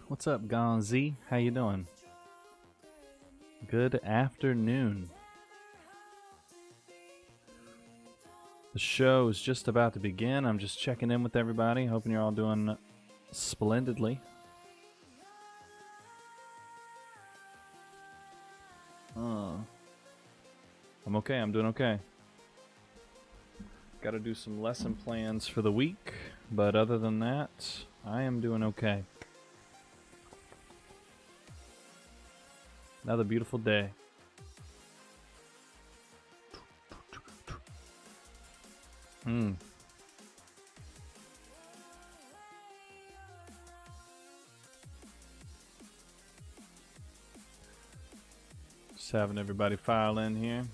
What's up, Gonzi? How you doing? Good afternoon. The show is just about to begin. I'm just checking in with everybody, hoping you're all doing splendidly. I'm okay. I'm doing okay. Got to do some lesson plans for the week, but other than that, I am doing okay. Another beautiful day. Just having everybody file in here.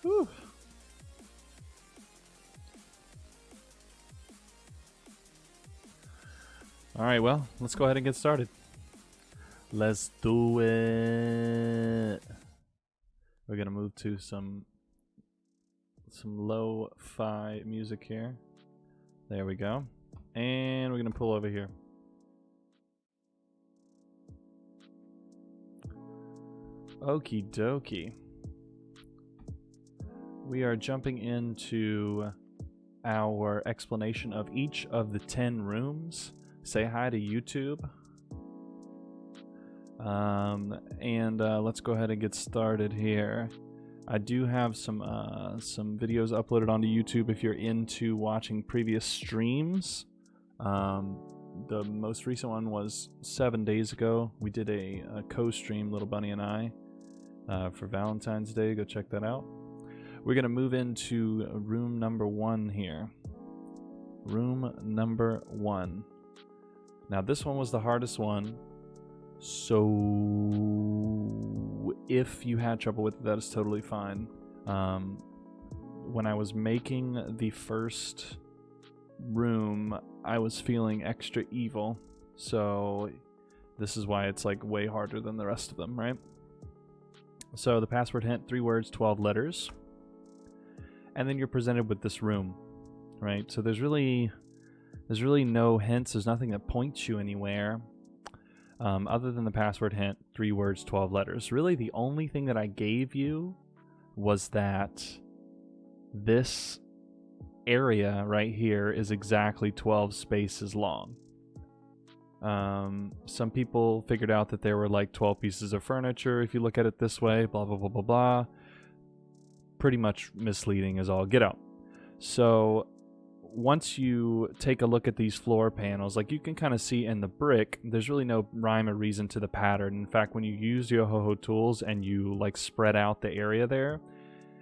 Whew. All right, well, let's go ahead and get started. Let's do it. We're gonna move to some lo-fi music here. There we go. And we're gonna pull over here. Okie dokie. We are jumping into our explanation of each of the 10 rooms. Say hi to YouTube. Let's go ahead and get started here. I do have some videos uploaded onto YouTube if you're into watching previous streams. The most recent one was 7 days ago. We did a co-stream, Little Bunny and I, for Valentine's Day. Go check that out. We're going to move into room number 1 here. Room number 1. Now this one was the hardest one. So if you had trouble with it, that is totally fine. When I was making the first room, I was feeling extra evil. So this is why it's like way harder than the rest of them, right? So the password hint, 3 words, 12 letters. And then you're presented with this room, right? So there's really no hints. There's nothing that points you anywhere. Other than the password hint, 3 words, 12 letters. Really, the only thing that I gave you was that this area right here is exactly 12 spaces long. Some people figured out that there were like 12 pieces of furniture if you look at it this way, blah, blah, blah, blah, blah. Pretty much misleading as all get out. So once you take a look at these floor panels, like you can kind of see in the brick, there's really no rhyme or reason to the pattern. In fact, when you use Yohoho tools and you like spread out the area there,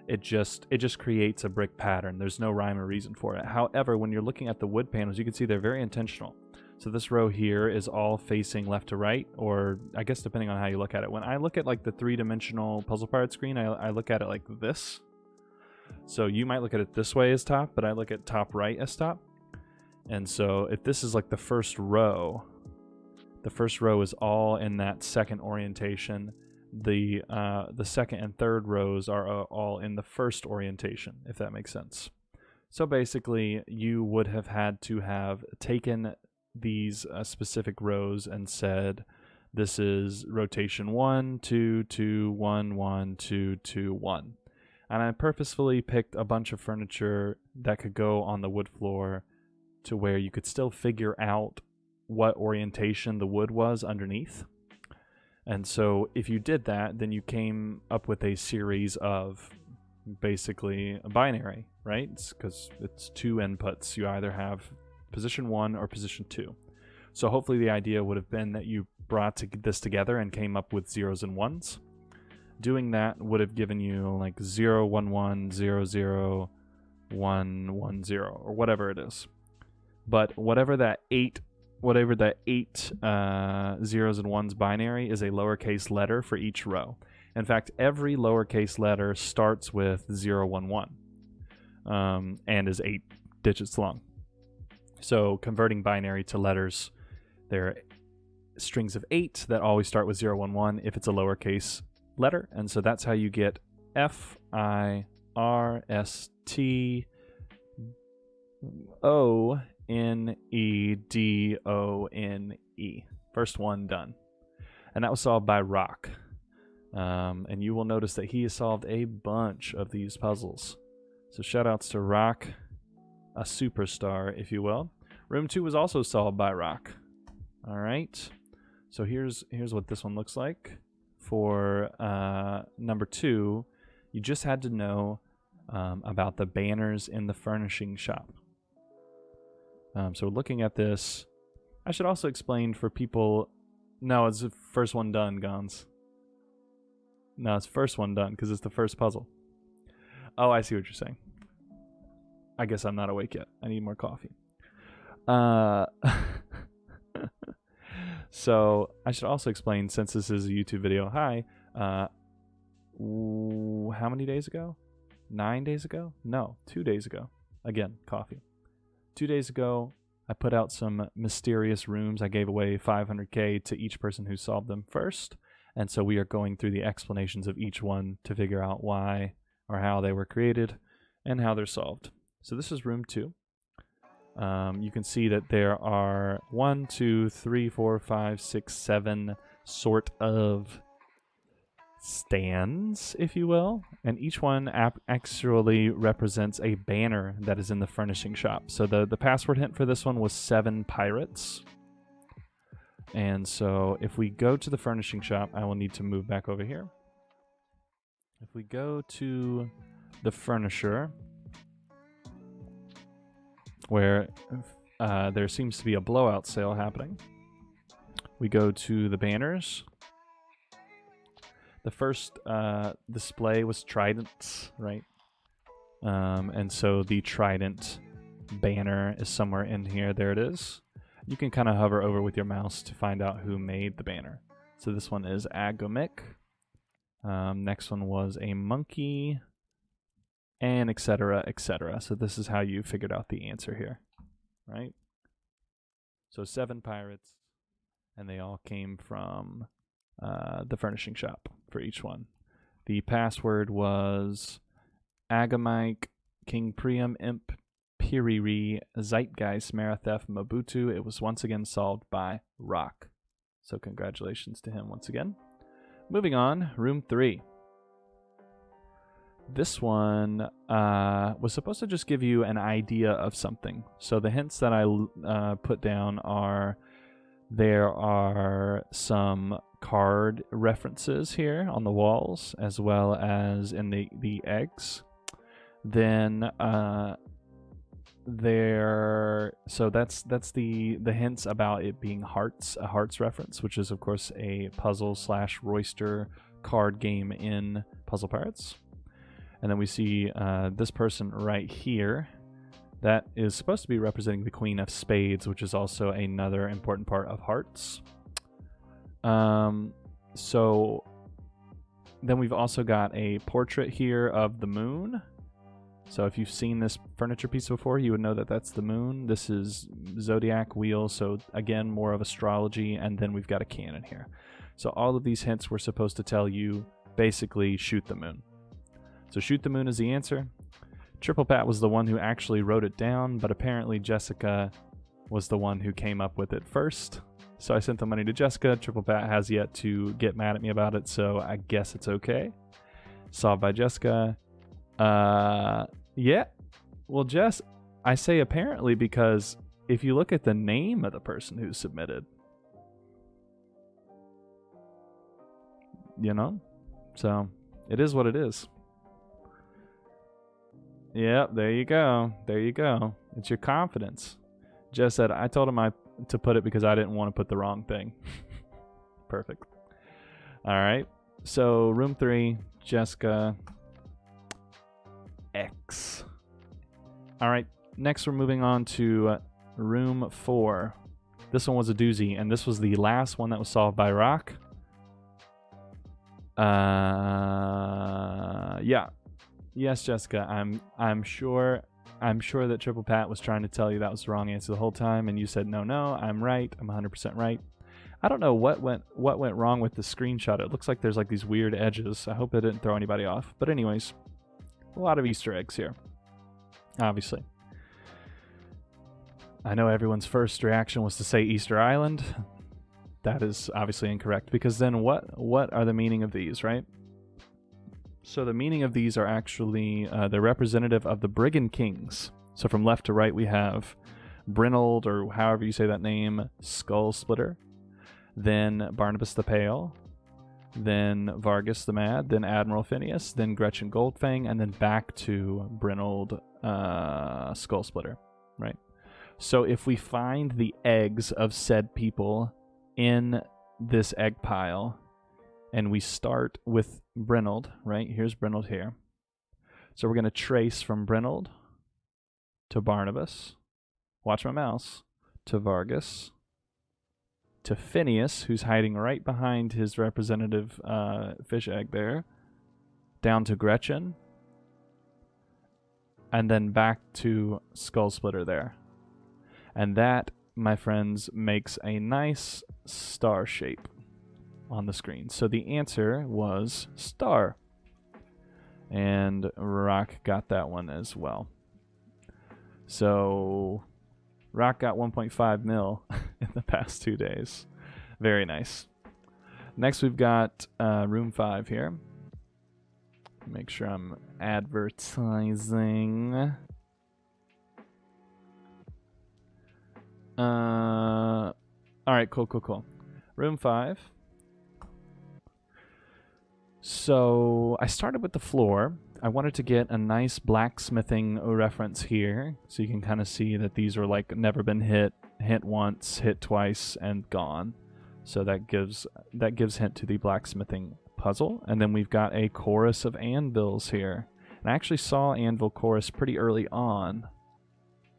it just creates a brick pattern. There's no rhyme or reason for it. However, when you're looking at the wood panels, you can see they're very intentional. So this row here is all facing left to right, or I guess depending on how you look at it. When I look at like the 3-dimensional Puzzle Pirate screen, I look at it like this. So you might look at it this way as top, but I look at top right as top. And so if this is like the first row is all in that second orientation. The second and third rows are all in the first orientation, if that makes sense. So basically, you would have had to have taken these specific rows and said, this is rotation 1, 2, 2, 1, 1, 2, 2, 1. And I purposefully picked a bunch of furniture that could go on the wood floor to where you could still figure out what orientation the wood was underneath. And so if you did that, then you came up with a series of basically a binary, right? Because it's 2 inputs. You either have position 1 or position 2. So hopefully the idea would have been that you brought this together and came up with 0s and 1s. Doing that would have given you like 0, 1, 1, 0, 0, 1, 1, 0, or whatever it is. But whatever that 8 zeros and ones binary is a lowercase letter for each row. In fact, every lowercase letter starts with 0, 1, 1, and is 8 digits long. So converting binary to letters, they're strings of 8 that always start with 0, 1, 1 if it's a lowercase letter. And so that's how you get F, I, R, S, T, Onedone. First one done. And that was solved by Rock. And you will notice that he has solved a bunch of these puzzles. So shout outs to Rock, a superstar, if you will. Room 2 was also solved by Rock. All right. So here's what this one looks like. For number 2, you just had to know about the banners in the furnishing shop. So looking at this, I should also explain for people. No, it's the first one done, Gons. No, it's first one done because it's the first puzzle. Oh, I see what you're saying. I guess I'm not awake yet. I need more coffee. So I should also explain, since this is a YouTube video. Hi. How many days ago? 9 days ago? No, 2 days ago. Again, coffee. 2 days ago, I put out some mysterious rooms. I gave away 500K to each person who solved them first. And so we are going through the explanations of each one to figure out why or how they were created and how they're solved. So this is room 2. You can see that there are 1, 2, 3, 4, 5, 6, 7 sort of stands, if you will, and each one actually represents a banner that is in the furnishing shop. So the password hint for this one was 7 pirates. And so if we go to the furnishing shop, I will need to move back over here. If we go to the furnisher, where there seems to be a blowout sale happening, we go to the banners. The first display was tridents, right? And so the trident banner is somewhere in here. There it is. You can kind of hover over with your mouse to find out who made the banner. So this one is Agomic. Next one was a monkey, and etc., etc. So this is how you figured out the answer here, right? So 7 pirates, and they all came from the furnishing shop for each one. The password was Agamike, King Priam, Imp, Piriri, Zeitgeist, Marathef, Mobutu. It was once again solved by Rock. So congratulations to him once again. Moving on, room 3. This one was supposed to just give you an idea of something. So the hints that I put down are, there are some card references here on the walls, as well as in the eggs. Then so that's the hints about it being hearts, a hearts reference, which is of course a puzzle / Royster card game in Puzzle Pirates. And then we see this person right here. That is supposed to be representing the Queen of Spades, which is also another important part of hearts. So then we've also got a portrait here of the moon. So if you've seen this furniture piece before, you would know that that's the moon. This is zodiac wheel, so again, more of astrology, and then we've got a cannon here. So all of these hints were supposed to tell you basically shoot the moon. So shoot the moon is the answer. Triple Pat was the one who actually wrote it down, but apparently Jessica was the one who came up with it first. So I sent the money to Jessica. Triple Pat has yet to get mad at me about it, so I guess it's okay. Solved by Jessica. Yeah. Well, Jess, I say apparently because if you look at the name of the person who submitted, you know, so it is what it is. Yep, there you go. There you go. It's your confidence. Jess said, I told him to put it because I didn't want to put the wrong thing. Perfect. All right. So room 3, Jessica X. All right. Next, we're moving on to room 4. This one was a doozy, and this was the last one that was solved by Rock. Yeah. Yes, Jessica. I'm sure that Triple Pat was trying to tell you that was the wrong answer the whole time, and you said no, I'm right. I'm 100% right. I don't know what went wrong with the screenshot. It looks like there's like these weird edges. I hope it didn't throw anybody off. But anyways, a lot of Easter eggs here, obviously. I know everyone's first reaction was to say Easter Island. That is obviously incorrect, because then what are the meaning of these, right? So the meaning of these are actually they're representative of the Brigand Kings. So from left to right we have Brynhild, or however you say that name, Skull Splitter, then Barnabas the Pale, then Vargas the Mad, then Admiral Phineas, then Gretchen Goldfang, and then back to Brynhild Skull Splitter, right? So if we find the eggs of said people in this egg pile, and we start with Brynhild, right? Here's Brynhild here. So we're going to trace from Brynhild to Barnabas, watch my mouse, to Vargas, to Phineas, who's hiding right behind his representative fish egg there, down to Gretchen, and then back to Skull Splitter there. And that, my friends, makes a nice star shape on the screen. So the answer was star. And Rock got that one as well. So Rock got 1.5 mil in the past 2 days. Very nice. Next we've got room 5 here. Make sure I'm advertising. Alright, cool. Room 5. So I started with the floor. I wanted to get a nice blacksmithing reference here, so you can kind of see that these are like never been hit once, hit twice, and gone. So that gives hint to the blacksmithing puzzle. And then we've got a chorus of anvils here. And I actually saw anvil chorus pretty early on.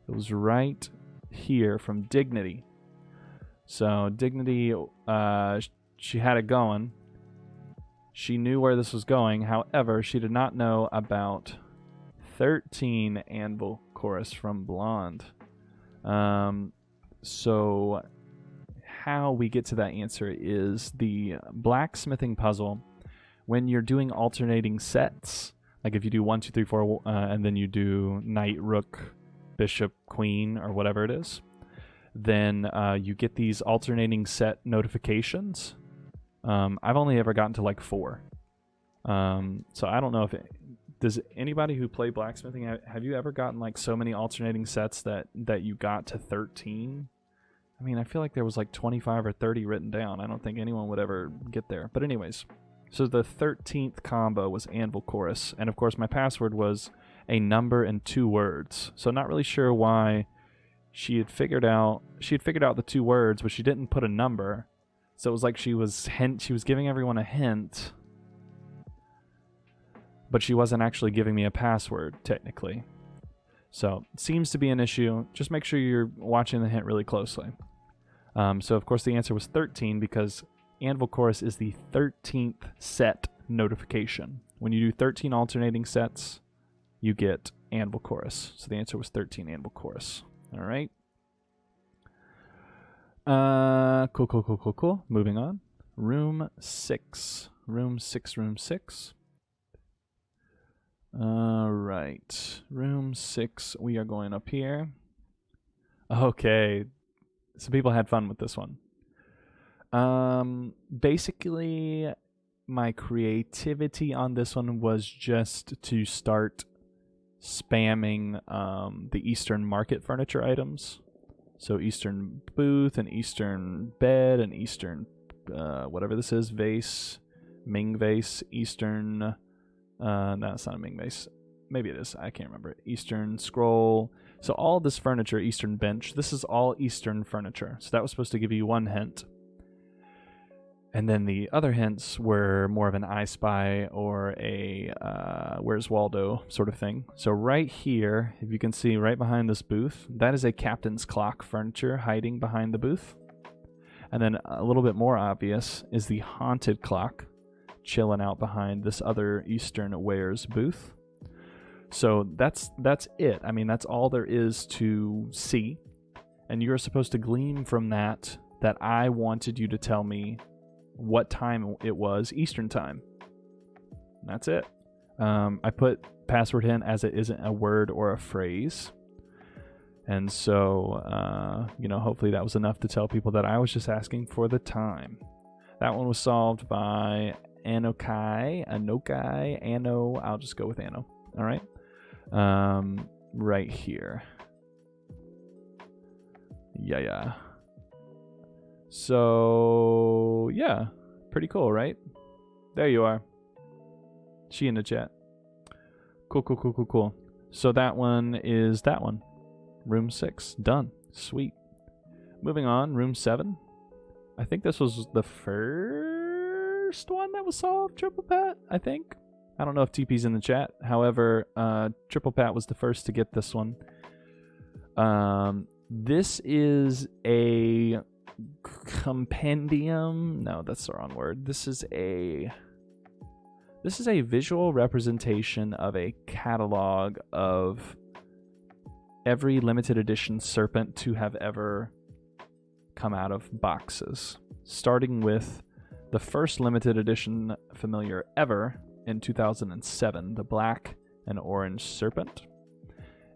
It was right here from Dignity. So Dignity, she had it going. She knew where this was going. However, she did not know about 13 anvil chorus from Blonde. So how we get to that answer is the blacksmithing puzzle. When you're doing alternating sets, like if you do 1, 2, 3, 4, and then you do knight, rook, bishop, queen, or whatever it is, then you get these alternating set notifications. I've only ever gotten to like 4. So I don't know if does anybody who play blacksmithing, have you ever gotten like so many alternating sets that you got to 13? I mean, I feel like there was like 25 or 30 written down. I don't think anyone would ever get there. But anyways, so the 13th combo was anvil chorus, and of course my password was a number and 2 words. So not really sure why she had figured out the 2 words, but she didn't put a number. So it was like she was giving everyone a hint, but she wasn't actually giving me a password, technically. So it seems to be an issue. Just make sure you're watching the hint really closely. So of course the answer was 13 because anvil chorus is the 13th set notification. When you do 13 alternating sets, you get anvil chorus. So the answer was 13 anvil chorus. All right. Cool. Moving on. Room 6. Room 6. All right. Room 6. We are going up here. Okay. So people had fun with this one. Basically, my creativity on this one was just to start spamming the Eastern market furniture items. So Eastern booth, and Eastern bed, and Eastern whatever this is, vase, Ming vase, Eastern, no, it's not a Ming vase. Maybe it is, I can't remember. Eastern scroll. So all this furniture, Eastern bench, this is all Eastern furniture. So that was supposed to give you one hint. And then the other hints were more of an I Spy or a Where's Waldo sort of thing. So right here, if you can see right behind this booth, that is a Captain's Clock furniture hiding behind the booth. And then a little bit more obvious is the Haunted Clock chilling out behind this other Eastern Wares booth. So that's it. I mean, that's all there is to see. And you're supposed to glean from that I wanted you to tell me what time it was, Eastern time. And that's it. I put password hint as it isn't a word or a phrase. And so, you know, hopefully that was enough to tell people that I was just asking for the time. That one was solved by Anokai, Ano. I'll just go with Ano. All right. Right here. Yeah. So, yeah. Pretty cool, right? There you are. She in the chat. Cool. So that one is that one. Room 6. Done. Sweet. Moving on. Room 7. I think this was the first one that was solved, Triple Pat, I think. I don't know if TP's in the chat. However, Triple Pat was the first to get this one. This is a compendium. No, that's the wrong word. This is a visual representation of a catalog of every limited edition Serpent to have ever come out of boxes, starting with the first limited edition familiar ever in 2007, the black and orange Serpent.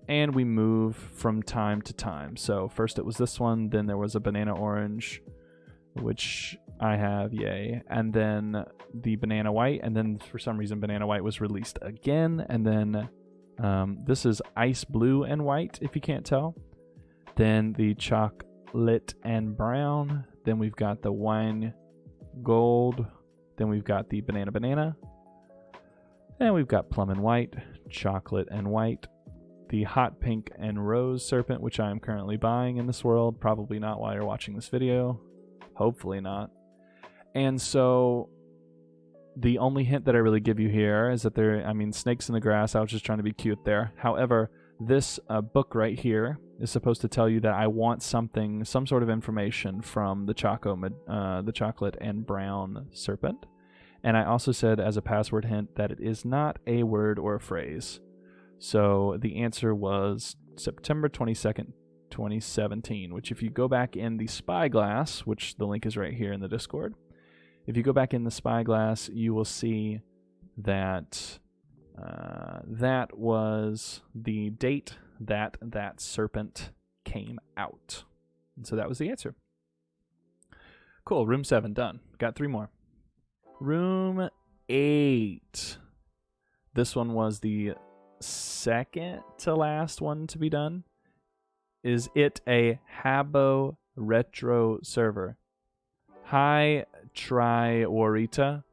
And we move from time to time. So first it was this one, then there was a banana orange, which I have, yay. And then the banana white, and then for some reason banana white was released again. And then this is ice blue and white, if you can't tell. Then the chocolate and brown. Then we've got the wine gold. Then we've got the banana. Then we've got plum and white, chocolate and white. The hot pink and rose Serpent, which I am currently buying in this world. Probably not while you're watching this video. Hopefully not. And so the only hint that I really give you here is that snakes in the grass. I was just trying to be cute there. However, this book right here is supposed to tell you that I want some sort of information from the chocolate and brown Serpent. And I also said as a password hint that it is not a word or a phrase. So the answer was September 22nd, 2017, which if you go back in the Spyglass, which the link is right here in the Discord, if you go back in the Spyglass, you will see that that was the date that Serpent came out. And so that was the answer. Cool, room 7, done. Got 3 more. Room 8. This one was the second to last one to be done. Is it a Habbo retro server? Hi, Triorita.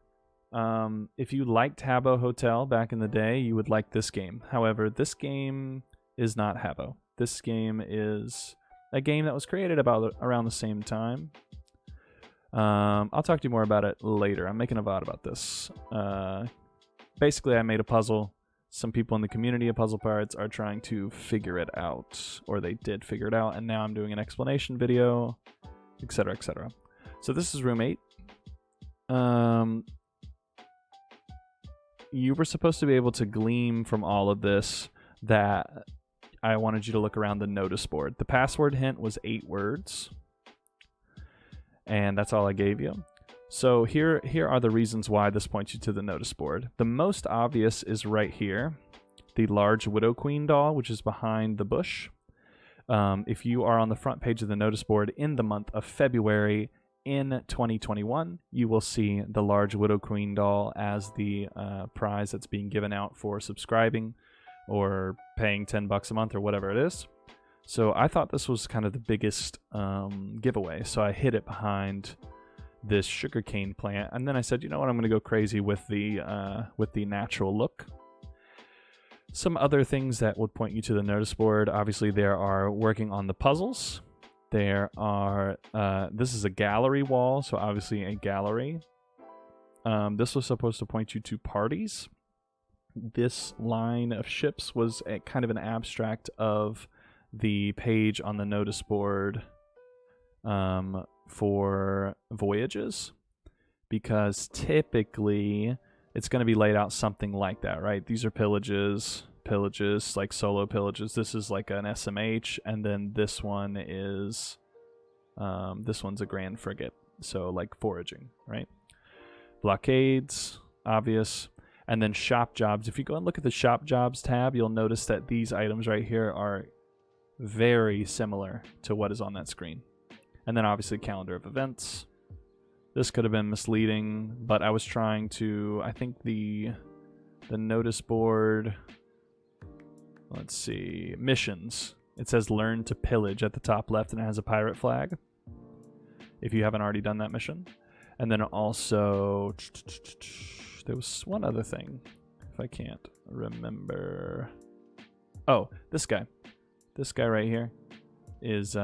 If you liked Habbo Hotel back in the day, you would like this game. However, this game is not Habbo. This game is a game that was created around the same time. I'll talk to you more about it later. I'm making a VOD about this. Basically, I made a puzzle. Some people in the community of Puzzle Pirates are trying to figure it out, or they did figure it out, and now I'm doing an explanation video, etc., etc. So this is room 8. You were supposed to be able to glean from all of this that I wanted you to look around the notice board. The password hint was 8 words, and that's all I gave you. So here are the reasons why this points you to the notice board. The most obvious is right here, the large Widow Queen doll, which is behind the bush. If you are on the front page of the notice board in the month of February in 2021, you will see the large Widow Queen doll as the prize that's being given out for subscribing or paying $10 a month or whatever it is. So I thought this was kind of the biggest giveaway, so I hid it behind this sugarcane plant, and then I said, you know what, I'm going to go crazy with the natural look. Some other things that would point you to the notice board, obviously there are working on the puzzles. There are, this is a gallery wall, so obviously a gallery. This was supposed to point you to parties. This line of ships was a kind of an abstract of the page on the notice board for voyages, because typically it's going to be laid out something like that, right? These are pillages, like solo pillages. This is like an SMH, and then this one is this one's a grand frigate, so like foraging, right? Blockades, obvious. And then shop jobs. If you go and look at the shop jobs tab, you'll notice that these items right here are very similar to what is on that screen. And then obviously calendar of events. This could have been misleading, but I was trying to, I think the notice board, let's see, missions. It says learn to pillage at the top left, and it has a pirate flag, if you haven't already done that mission. And then also, there was one other thing, if I can't remember. Oh, this guy right here is,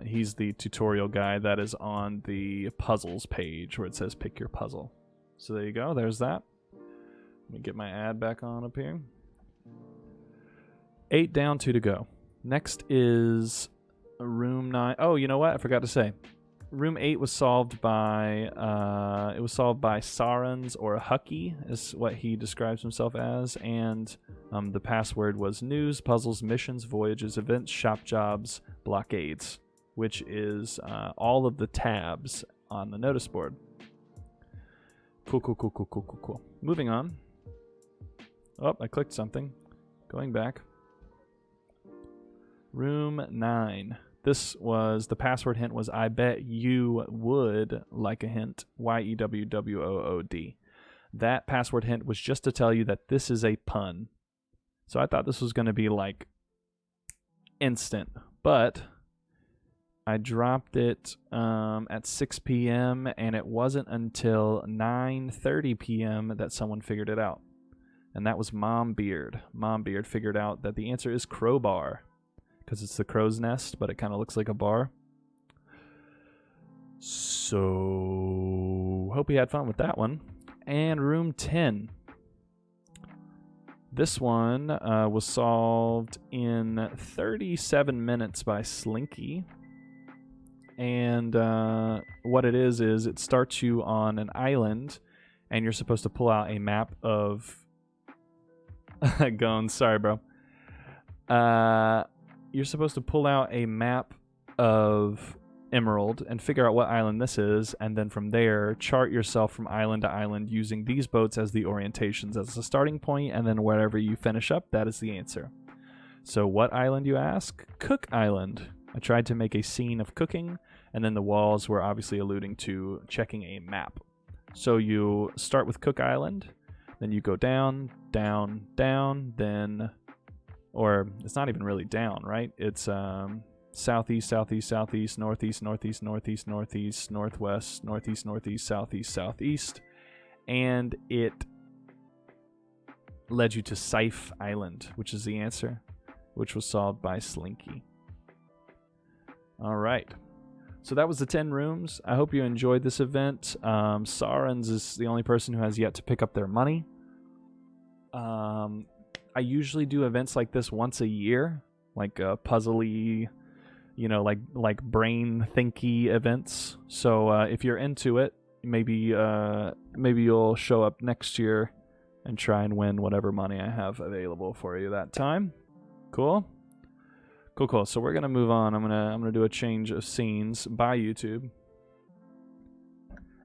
he's the tutorial guy that is on the puzzles page where it says pick your puzzle. So there you go, there's that. Let me get my ad back on up here. 8 down, 2 to go. Next is room 9. Oh, you know what? I forgot to say. Room 8 was solved by Sarans, or Hucky is what he describes himself as, and the password was news, puzzles, missions, voyages, events, shop jobs, blockades, which is all of the tabs on the notice board. Cool. Moving on. Oh, I clicked something. Going back. Room 9. This was, the password hint was, I bet you would like a hint, YEWWOOD. That password hint was just to tell you that this is a pun. So I thought this was going to be like instant, but I dropped it at 6 p.m. and it wasn't until 9:30 p.m. that someone figured it out. And that was Mom Beard. Mom Beard figured out that the answer is crowbar, because it's the crow's nest, but it kind of looks like a bar. So, hope you had fun with that one. And room 10. This one was solved in 37 minutes by Slinky. And what it is it starts you on an island, and you're supposed to pull out a map of... Gone, sorry, bro. You're supposed to pull out a map of Emerald and figure out what island this is, and then from there chart yourself from island to island using these boats as the orientations as the starting point, and then wherever you finish up, that is the answer. So what island, you ask? Cook Island. I tried to make a scene of cooking, and then the walls were obviously alluding to checking a map. So you start with Cook Island, then you go down, down, down, then... Or it's not even really down, right? It's southeast, southeast, southeast, northeast, northeast, northeast, northeast, northwest, northeast, northeast, southeast, southeast. And it led you to Scythe Island, which is the answer, which was solved by Slinky. All right. So that was the 10 rooms. I hope you enjoyed this event. Sarans is the only person who has yet to pick up their money. I usually do events like this once a year, like puzzly, you know, like brain thinky events. So if you're into it, maybe you'll show up next year and try and win whatever money I have available for you that time. Cool. So we're gonna move on. I'm gonna do a change of scenes. Bye, YouTube.